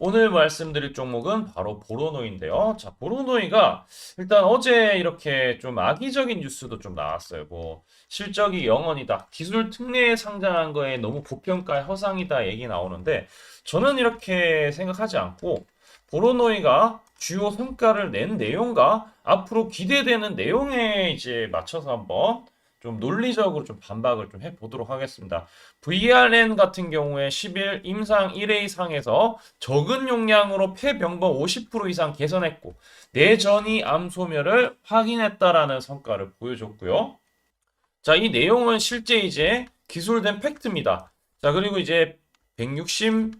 오늘 말씀드릴 종목은 바로 보로노인데요. 자, 보로노이가 일단 어제 이렇게 좀 악의적인 뉴스도 좀 나왔어요. 뭐 실적이 0원이다. 기술 특례에 상장한 거에 너무 고평가 허상이다 얘기 나오는데 저는 이렇게 생각하지 않고 보로노이가 주요 성과를 낸 내용과 앞으로 기대되는 내용에 이제 맞춰서 한번 좀 논리적으로 좀 반박을 좀 해보도록 하겠습니다. VRN 같은 경우에 10일 임상 1회 상에서 적은 용량으로 폐병법 50% 이상 개선했고 내전이 암 소멸을 확인했다라는 성과를 보여줬고요. 자, 이 내용은 실제 이제 기술된 팩트입니다. 자, 그리고 이제 160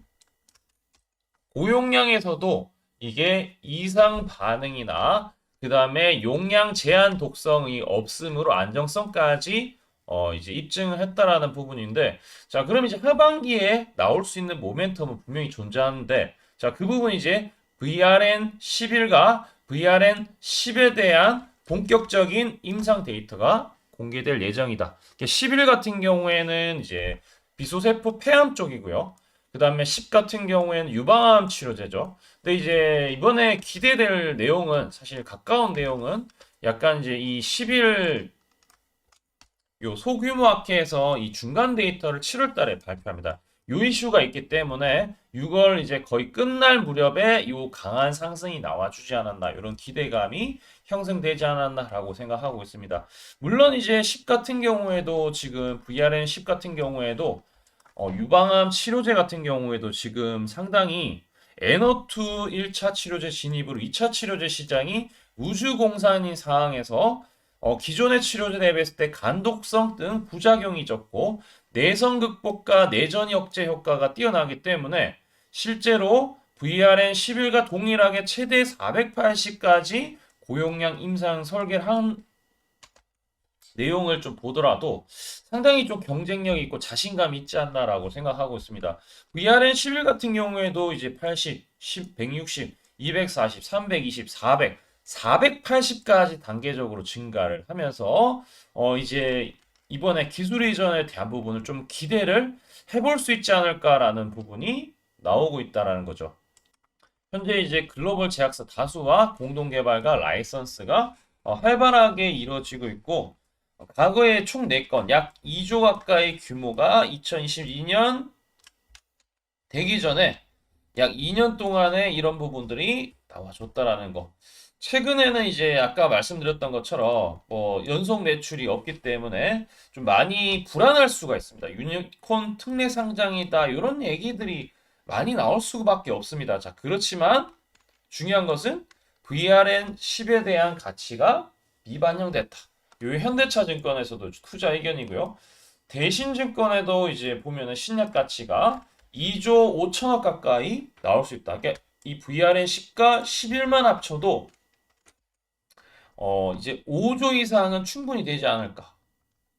고용량에서도 이게 이상 반응이나 그 다음에 용량 제한 독성이 없으므로 안정성까지 이제 입증을 했다라는 부분인데, 자, 그럼 이제 하반기에 나올 수 있는 모멘텀은 분명히 존재하는데, 자, 그 부분 이제 VRN 11과 VRN 10에 대한 본격적인 임상 데이터가 공개될 예정이다. 11 같은 경우에는 이제 비소세포 폐암 쪽이고요. 그 다음에 10 같은 경우에는 유방암 치료제죠. 근데 이제 이번에 기대될 내용은 사실 가까운 내용은 약간 이제 이 10일 요 소규모 학회에서 이 중간 데이터를 7월 달에 발표합니다. 요 이슈가 있기 때문에 6월 이제 거의 끝날 무렵에 요 강한 상승이 나와주지 않았나 이런 기대감이 형성되지 않았나라고 생각하고 있습니다. 물론 이제 10 같은 경우에도 지금 VRN 10 같은 경우에도 유방암 치료제 같은 경우에도 지금 상당히 N02 1차 치료제 진입으로 2차 치료제 시장이 우주공산인 상황에서 기존의 치료제 대비했을 때 간독성 등 부작용이 적고 내성 극복과 내전 억제 효과가 뛰어나기 때문에 실제로 VRN 11과 동일하게 최대 480까지 고용량 임상 설계를 한 내용을 좀 보더라도 상당히 좀 경쟁력 있고 자신감 있지 않나라고 생각하고 있습니다. VRN 11 같은 경우에도 이제 80, 10, 160, 240, 320, 400, 480까지 단계적으로 증가를 하면서 이제 이번에 기술 이전에 대한 부분을 좀 기대를 해볼 수 있지 않을까라는 부분이 나오고 있다라는 거죠. 현재 이제 글로벌 제약사 다수와 공동 개발과 라이선스가 활발하게 이루어지고 있고 과거에 총 4건 약 2조 가까이 규모가 2022년 되기 전에 약 2년 동안에 이런 부분들이 나와줬다라는 거. 최근에는 이제 아까 말씀드렸던 것처럼 뭐 연속 매출이 없기 때문에 좀 많이 불안할 수가 있습니다. 유니콘 특례 상장이다 이런 얘기들이 많이 나올 수밖에 없습니다. 자, 그렇지만 중요한 것은 VRN 10에 대한 가치가 미반영됐다. 요 현대차증권에서도 투자 의견이고요. 대신증권에도 이제 보면은 신약 가치가 2조 5천억 가까이 나올 수 있다. 그러니까 이 VRN 10과 11만 합쳐도 이제 5조 이상은 충분히 되지 않을까.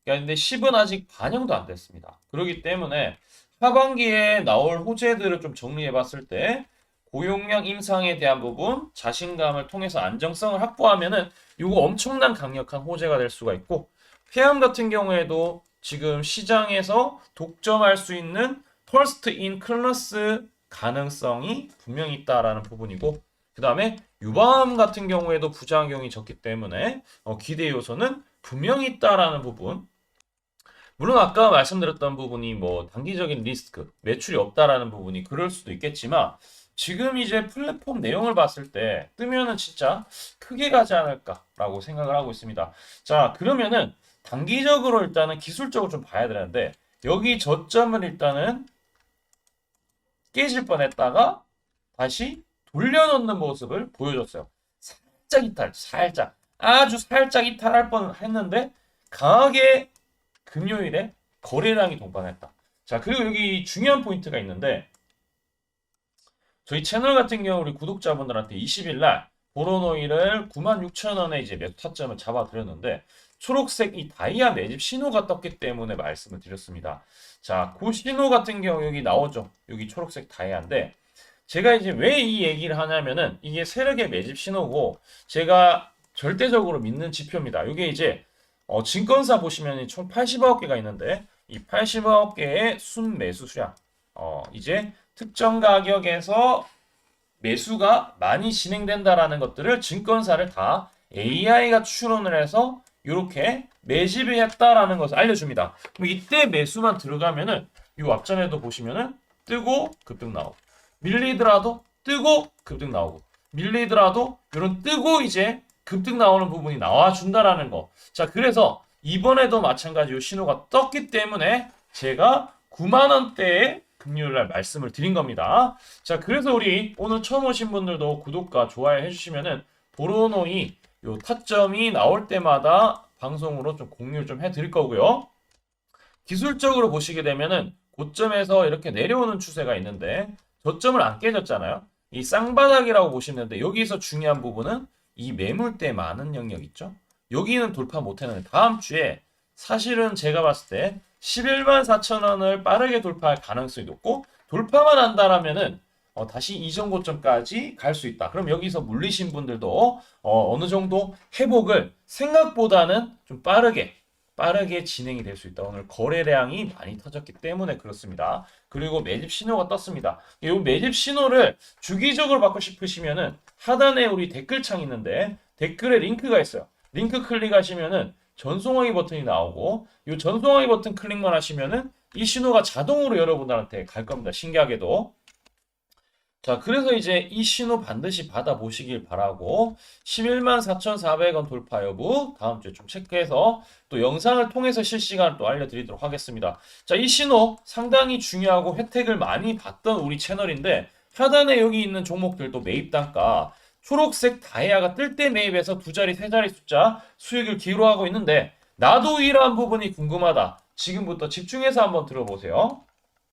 그러니까 근데 10은 아직 반영도 안 됐습니다. 그렇기 때문에 하반기에 나올 호재들을 좀 정리해 봤을 때 고용량 임상에 대한 부분 자신감을 통해서 안정성을 확보하면은 이거 엄청난 강력한 호재가 될 수가 있고 폐암 같은 경우에도 지금 시장에서 독점할 수 있는 퍼스트 인 클래스 가능성이 분명히 있다라는 부분이고 그 다음에 유방암 같은 경우에도 부작용이 적기 때문에 기대 요소는 분명히 있다라는 부분. 물론 아까 말씀드렸던 부분이 뭐 단기적인 리스크, 매출이 없다라는 부분이 그럴 수도 있겠지만 지금 이제 플랫폼 내용을 봤을 때 뜨면은 진짜 크게 가지 않을까라고 생각을 하고 있습니다. 자, 그러면은 단기적으로 일단은 기술적으로 좀 봐야 되는데 여기 저점을 일단은 깨질 뻔했다가 다시 돌려놓는 모습을 보여줬어요. 살짝 이탈, 살짝 아주 살짝 이탈할 뻔했는데 강하게 금요일에 거래량이 동반했다. 자, 그리고 여기 중요한 포인트가 있는데 저희 채널 같은 경우 우리 구독자분들한테 20일 날 보로노이를 96,000원에 이제 몇 타점을 잡아드렸는데 초록색 이 다이아 매집 신호가 떴기 때문에 말씀을 드렸습니다. 자, 그 신호 같은 경우 여기 나오죠. 여기 초록색 다이아인데 제가 이제 왜 이 얘기를 하냐면은 이게 세력의 매집 신호고 제가 절대적으로 믿는 지표입니다. 이게 이제 증권사 보시면 총 80억 개가 있는데 이 80억 개의 순매수 수량 이제 특정 가격에서 매수가 많이 진행된다라는 것들을 증권사를 다 AI가 추론을 해서 이렇게 매집을 했다라는 것을 알려줍니다. 그럼 이때 매수만 들어가면은 이 앞전에도 보시면은 뜨고 급등 나오고 밀리더라도 뜨고 급등 나오고 밀리더라도 이런 뜨고 이제 급등 나오는 부분이 나와준다라는 거. 자, 그래서 이번에도 마찬가지로 신호가 떴기 때문에 제가 9만 원대에 금요일 날 말씀을 드린 겁니다. 자, 그래서 우리 오늘 처음 오신 분들도 구독과 좋아요 해주시면은 도로노이 요 타점이 나올 때마다 방송으로 좀 공유를 좀 해드릴 거고요. 기술적으로 보시게 되면은 고점에서 이렇게 내려오는 추세가 있는데 저점을 안 깨졌잖아요. 이 쌍바닥이라고 보시면 되는데 여기서 중요한 부분은 이 매물대 많은 영역 있죠. 여기는 돌파 못했는데 다음 주에 사실은 제가 봤을 때 11만 4천 원을 빠르게 돌파할 가능성이 높고 돌파만 한다라면은 다시 이전 고점까지 갈 수 있다. 그럼 여기서 물리신 분들도 어느 정도 회복을 생각보다는 좀 빠르게 진행이 될 수 있다. 오늘 거래량이 많이 터졌기 때문에 그렇습니다. 그리고 매집 신호가 떴습니다. 이 매집 신호를 주기적으로 받고 싶으시면은 하단에 우리 댓글창 있는데 댓글에 링크가 있어요. 링크 클릭하시면은 전송하기 버튼이 나오고 이 전송하기 버튼 클릭만 하시면은 이 신호가 자동으로 여러분들한테 갈 겁니다. 신기하게도. 자, 그래서 이제 이 신호 반드시 받아보시길 바라고 11만 4,400원 돌파 여부 다음 주에 좀 체크해서 또 영상을 통해서 실시간 또 알려드리도록 하겠습니다. 자, 이 신호 상당히 중요하고 혜택을 많이 받던 우리 채널인데 하단에 여기 있는 종목들도 매입 단가 초록색 다이아가 뜰 때 매입해서 두 자리, 세 자리 숫자 수익을 기록하고 있는데 나도 이러한 부분이 궁금하다. 지금부터 집중해서 한번 들어보세요.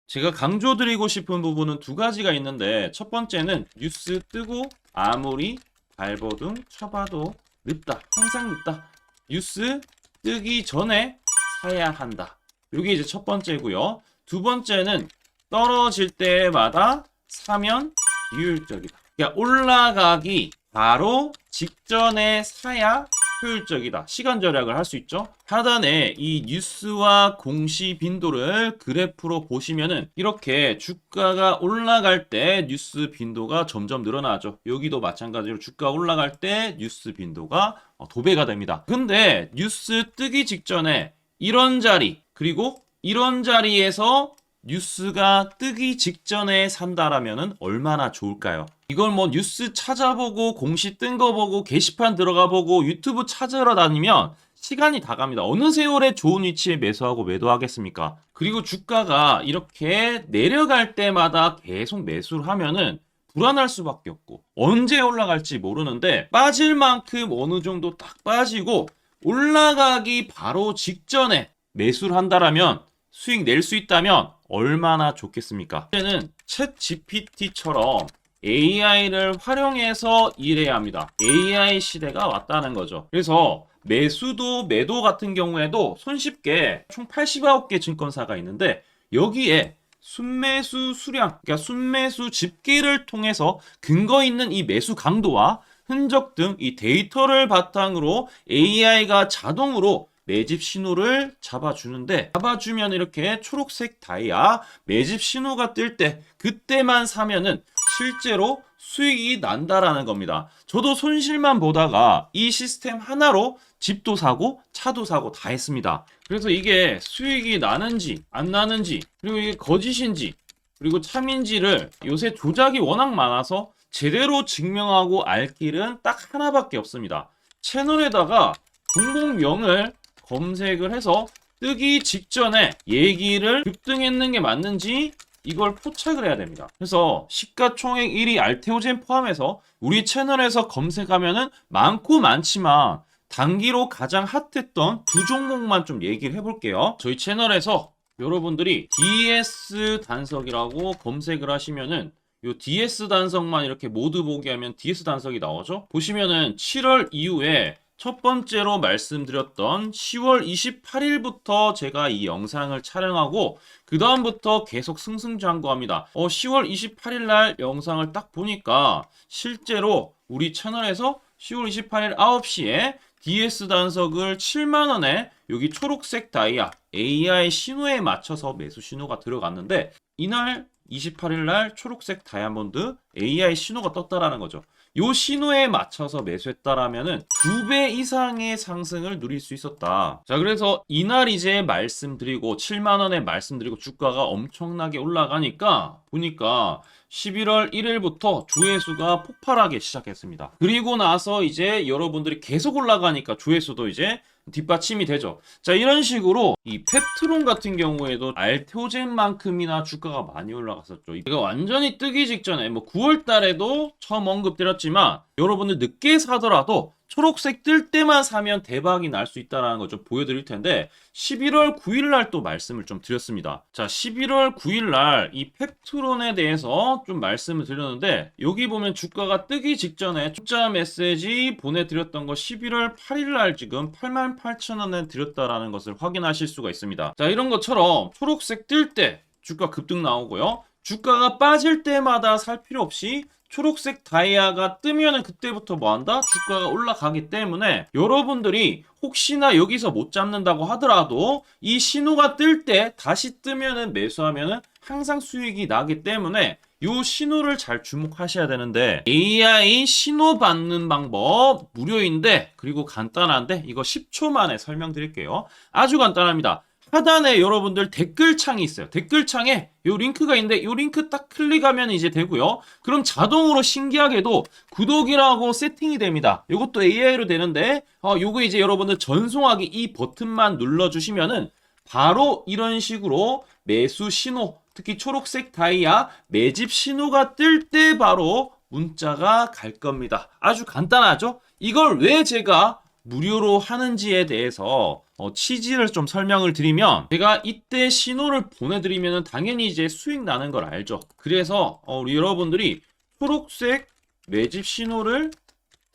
제가 강조드리고 싶은 부분은 두 가지가 있는데 첫 번째는 뉴스 뜨고 아무리 발버둥 쳐봐도 늦다. 항상 늦다. 뉴스 뜨기 전에 사야 한다. 이게 이제 첫 번째고요. 두 번째는 떨어질 때마다 사면 비효율적이다. 그러니까 올라가기 바로 직전에 사야 효율적이다. 시간 절약을 할 수 있죠. 하단에 이 뉴스와 공시 빈도를 그래프로 보시면은 이렇게 주가가 올라갈 때 뉴스 빈도가 점점 늘어나죠. 여기도 마찬가지로 주가 올라갈 때 뉴스 빈도가 도배가 됩니다. 근데 뉴스 뜨기 직전에 이런 자리 그리고 이런 자리에서 뉴스가 뜨기 직전에 산다라면은 얼마나 좋을까요? 이걸 뭐 뉴스 찾아보고 공시 뜬 거 보고 게시판 들어가 보고 유튜브 찾으러 다니면 시간이 다 갑니다. 어느 세월에 좋은 위치에 매수하고 매도하겠습니까? 그리고 주가가 이렇게 내려갈 때마다 계속 매수를 하면은 불안할 수밖에 없고 언제 올라갈지 모르는데 빠질 만큼 어느 정도 딱 빠지고 올라가기 바로 직전에 매수를 한다라면 수익 낼 수 있다면 얼마나 좋겠습니까? 이제는 챗 GPT처럼 AI를 활용해서 일해야 합니다. AI 시대가 왔다는 거죠. 그래서 매수도 매도 같은 경우에도 손쉽게 총 89개 증권사가 있는데 여기에 순매수 수량, 그러니까 순매수 집계를 통해서 근거 있는 이 매수 강도와 흔적 등 이 데이터를 바탕으로 AI가 자동으로 매집 신호를 잡아주면 이렇게 초록색 다이아 매집 신호가 뜰 때 그때만 사면은 실제로 수익이 난다라는 겁니다. 저도 손실만 보다가 이 시스템 하나로 집도 사고 차도 사고 다 했습니다. 그래서 이게 수익이 나는지 안 나는지 그리고 이게 거짓인지 그리고 참인지를 요새 조작이 워낙 많아서 제대로 증명하고 알 길은 딱 하나밖에 없습니다. 채널에다가 종목명을 검색을 해서 뜨기 직전에 얘기를 급등했는 게 맞는지 이걸 포착을 해야 됩니다. 그래서 시가총액 1위 알테오젠 포함해서 우리 채널에서 검색하면은 많고 많지만 단기로 가장 핫했던 두 종목만 좀 얘기를 해볼게요. 저희 채널에서 여러분들이 DS 단석이라고 검색을 하시면은 요 DS 단석만 이렇게 모두 보게 하면 DS 단석이 나오죠. 보시면은 7월 이후에 첫 번째로 말씀드렸던 10월 28일부터 제가 이 영상을 촬영하고 그 다음부터 계속 승승장구합니다. 10월 28일 날 영상을 딱 보니까 실제로 우리 채널에서 10월 28일 9시에 DS 단석을 7만원에 여기 초록색 다이아 AI 신호에 맞춰서 매수 신호가 들어갔는데 이날 28일 날 초록색 다이아몬드 AI 신호가 떴다라는 거죠. 요 신호에 맞춰서 매수했다라면은 2배 이상의 상승을 누릴 수 있었다. 자, 그래서 이날 이제 말씀드리고 7만 원에 말씀드리고 주가가 엄청나게 올라가니까 보니까 11월 1일부터 조회수가 폭발하기 시작했습니다. 그리고 나서 이제 여러분들이 계속 올라가니까 조회수도 이제 뒷받침이 되죠. 자, 이런 식으로 이 펩트론 같은 경우에도 알테오젠만큼이나 주가가 많이 올라갔었죠. 이거 완전히 뜨기 직전에 뭐 9월 달에도 처음 언급드렸지만 여러분들 늦게 사더라도 초록색 뜰 때만 사면 대박이 날 수 있다는 거 좀 보여드릴 텐데 11월 9일 날 또 말씀을 좀 드렸습니다. 자, 11월 9일 날 이 펩트론에 대해서 좀 말씀을 드렸는데 여기 보면 주가가 뜨기 직전에 투자 메시지 보내드렸던 거 11월 8일 날 지금 88,000원에 드렸다라는 것을 확인하실 수가 있습니다. 자, 이런 것처럼 초록색 뜰 때 주가 급등 나오고요. 주가가 빠질 때마다 살 필요 없이 초록색 다이아가 뜨면은 그때부터 뭐한다? 주가가 올라가기 때문에 여러분들이 혹시나 여기서 못 잡는다고 하더라도 이 신호가 뜰 때 다시 뜨면은 매수하면은 항상 수익이 나기 때문에 요 신호를 잘 주목하셔야 되는데 AI 신호 받는 방법 무료인데 그리고 간단한데 이거 10초 만에 설명드릴게요. 아주 간단합니다. 하단에 여러분들 댓글창이 있어요. 댓글창에 요 링크가 있는데 요 링크 딱 클릭하면 이제 되고요. 그럼 자동으로 신기하게도 구독이라고 세팅이 됩니다. 요것도 AI로 되는데 요거 이제 여러분들 전송하기 이 버튼만 눌러주시면은 바로 이런 식으로 매수 신호, 특히 초록색 다이아 매집 신호가 뜰 때 바로 문자가 갈 겁니다. 아주 간단하죠? 이걸 왜 제가 무료로 하는지에 대해서 취지를 좀 설명을 드리면 제가 이때 신호를 보내드리면 당연히 이제 수익 나는 걸 알죠. 그래서 우리 여러분들이 초록색 매집 신호를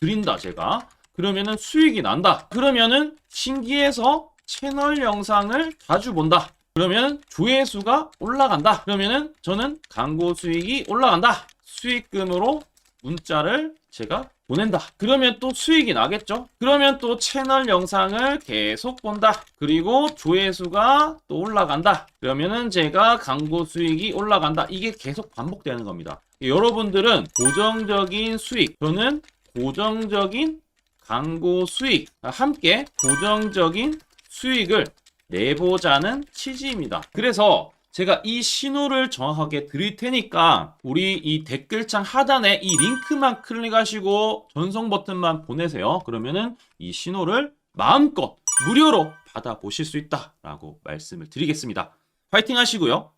드린다 제가 그러면은 수익이 난다. 그러면은 신기해서 채널 영상을 자주 본다. 그러면 조회수가 올라간다. 그러면은 저는 광고 수익이 올라간다. 수익금으로 문자를 제가 보낸다. 그러면 또 수익이 나겠죠? 그러면 또 채널 영상을 계속 본다. 그리고 조회수가 또 올라간다. 그러면은 제가 광고 수익이 올라간다. 이게 계속 반복되는 겁니다. 여러분들은 고정적인 수익, 저는 고정적인 광고 수익, 함께 고정적인 수익을 내보자는 취지입니다. 그래서 제가 이 신호를 정확하게 드릴 테니까 우리 이 댓글창 하단에 이 링크만 클릭하시고 전송 버튼만 보내세요. 그러면은 이 신호를 마음껏 무료로 받아보실 수 있다라고 말씀을 드리겠습니다. 파이팅 하시고요.